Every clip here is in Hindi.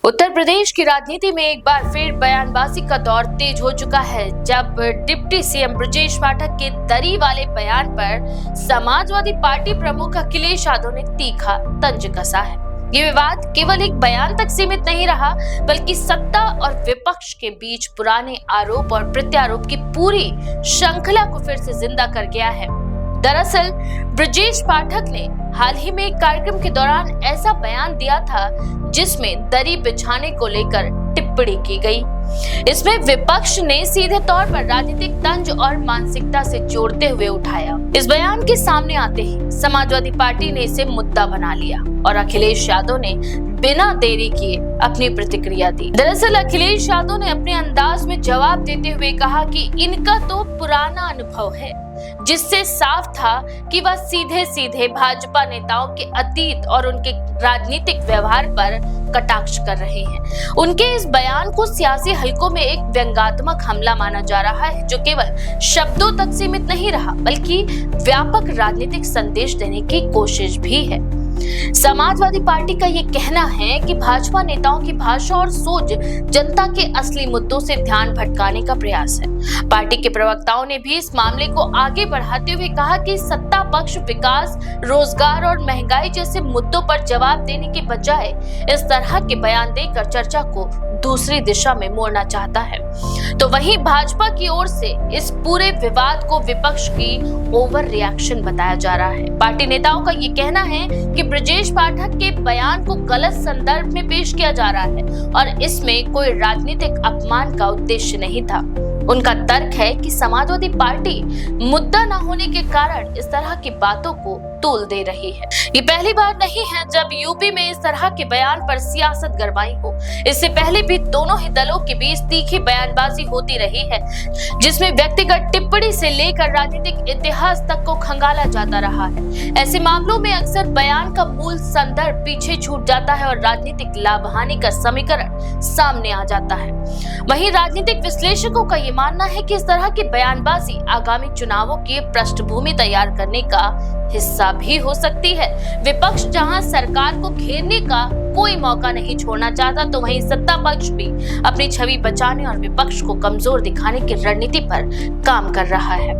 उत्तर प्रदेश की राजनीति में एक बार फिर बयानबाजी का दौर तेज हो चुका है, जब डिप्टी सीएम ब्रजेश पाठक के दरी वाले बयान पर समाजवादी पार्टी प्रमुख अखिलेश यादव ने तीखा तंज कसा है। ये विवाद केवल एक बयान तक सीमित नहीं रहा, बल्कि सत्ता और विपक्ष के बीच पुराने आरोप और प्रत्यारोप की पूरी श्रृंखला को फिर से जिंदा कर गया है। दरअसल ब्रजेश पाठक ने हाल ही में एक कार्यक्रम के दौरान ऐसा बयान दिया था जिसमें दरी बिछाने को लेकर टिप्पणी की गई। इसमें विपक्ष ने सीधे तौर पर राजनीतिक तंज और मानसिकता से जोड़ते हुए उठाया। इस बयान के सामने आते ही समाजवादी पार्टी ने इसे मुद्दा बना लिया और अखिलेश यादव ने बिना देरी किए अपनी प्रतिक्रिया दी। दरअसल अखिलेश यादव ने अपने अंदाज में जवाब देते हुए कहा कि इनका तो पुराना अनुभव है, जिससे साफ था कि वह सीधे सीधे भाजपा नेताओं के अतीत और उनके राजनीतिक व्यवहार पर कटाक्ष कर रहे हैं। उनके इस बयान को सियासी हलकों में एक व्यंग्यात्मक हमला माना जा रहा है, जो केवल शब्दों तक सीमित नहीं रहा, बल्कि व्यापक राजनीतिक संदेश देने की कोशिश भी है। समाजवादी पार्टी का ये कहना है कि भाजपा नेताओं की भाषा और सोच जनता के असली मुद्दों से ध्यान भटकाने का प्रयास है। पार्टी के प्रवक्ताओं ने भी इस मामले को आगे बढ़ाते हुए कहा कि सत्ता पक्ष विकास, रोजगार और महंगाई जैसे मुद्दों पर जवाब देने के बजाय इस तरह के बयान देकर चर्चा को दूसरी दिशा में मोड़ना चाहता है। तो वहीं भाजपा की ओर से इस पूरे विवाद को विपक्ष की ओवर रिएक्शन बताया जा रहा है। पार्टी नेताओं का ये कहना है कि ब्रजेश पाठक के बयान को गलत संदर्भ में पेश किया जा रहा है और इसमें कोई राजनीतिक अपमान का उद्देश्य नहीं था। उनका तर्क है कि समाजवादी पार्टी मुद्दा न होने के कारण इस तरह की बातों को तूल दे रही है। ये पहली बार नहीं है जब यूपी में इस तरह के बयान पर सियासत गरमाई हो। इससे पहले भी दोनों ही दलों के बीच तीखी बयानबाजी होती रही है, जिसमें व्यक्तिगत टिप्पणी से लेकर राजनीतिक इतिहास तक को खंगाला जाता रहा है। ऐसे मामलों में अक्सर बयान का मूल संदर्भ पीछे छूट जाता है और राजनीतिक लाभ हानि का समीकरण सामने आ जाता है। वहीं राजनीतिक विश्लेषकों का ये मानना है कि इस तरह की बयानबाजी आगामी चुनावों की पृष्ठभूमि तैयार करने का हिस्सा भी हो सकती है। विपक्ष जहां सरकार को घेरने का कोई मौका नहीं छोड़ना चाहता, तो वहीं सत्ता पक्ष भी अपनी छवि बचाने और विपक्ष को कमजोर दिखाने की रणनीति पर काम कर रहा है।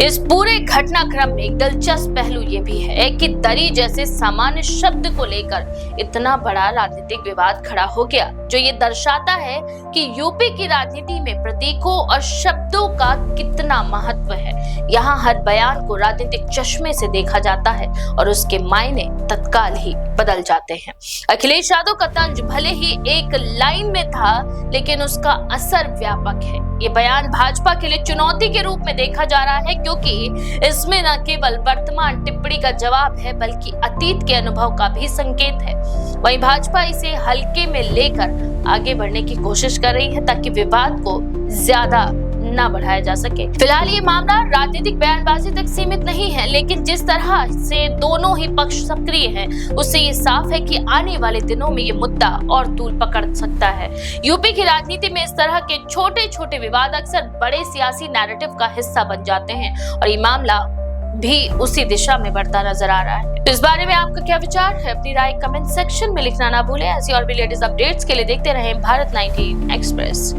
इस पूरे घटनाक्रम में एक दिलचस्प पहलू ये भी है कि दरी जैसे सामान्य शब्द को लेकर इतना बड़ा राजनीतिक विवाद खड़ा हो गया, जो ये दर्शाता है कि यूपी की राजनीति में प्रतीकों और शब्दों का कितना महत्व है। यहाँ हर बयान को राजनीतिक चश्मे से देखा जाता है और उसके मायने तत्काल ही बदल जाते हैं। अखिलेश यादव का तंज भले ही एक लाइन में था, लेकिन उसका असर व्यापक है। ये बयान भाजपा के लिए चुनौती के रूप में देखा जा रहा है, क्योंकि इसमें न केवल वर्तमान टिप्पणी का जवाब है, बल्कि अतीत के अनुभव का भी संकेत है। वहीं भाजपा इसे हल्के में लेकर आगे बढ़ने की कोशिश कर रही है, ताकि विवाद को ज्यादा न बढ़ाया जा सके। फिलहाल ये मामला राजनीतिक बयानबाजी तक सीमित नहीं है, लेकिन जिस तरह से दोनों ही पक्ष सक्रिय हैं, उससे ये साफ है कि आने वाले दिनों में ये मुद्दा और तूल पकड़ सकता है। यूपी की राजनीति में इस तरह के छोटे छोटे विवाद अक्सर बड़े सियासी नैरेटिव का हिस्सा बन जाते हैं और ये मामला भी उसी दिशा में बढ़ता नजर आ रहा है। तो इस बारे में आपका क्या विचार है? अपनी राय कमेंट सेक्शन में लिखना ना भूलें। ऐसी और भी लेटेस्ट अपडेट्स के लिए देखते रहें भारत 19 एक्सप्रेस।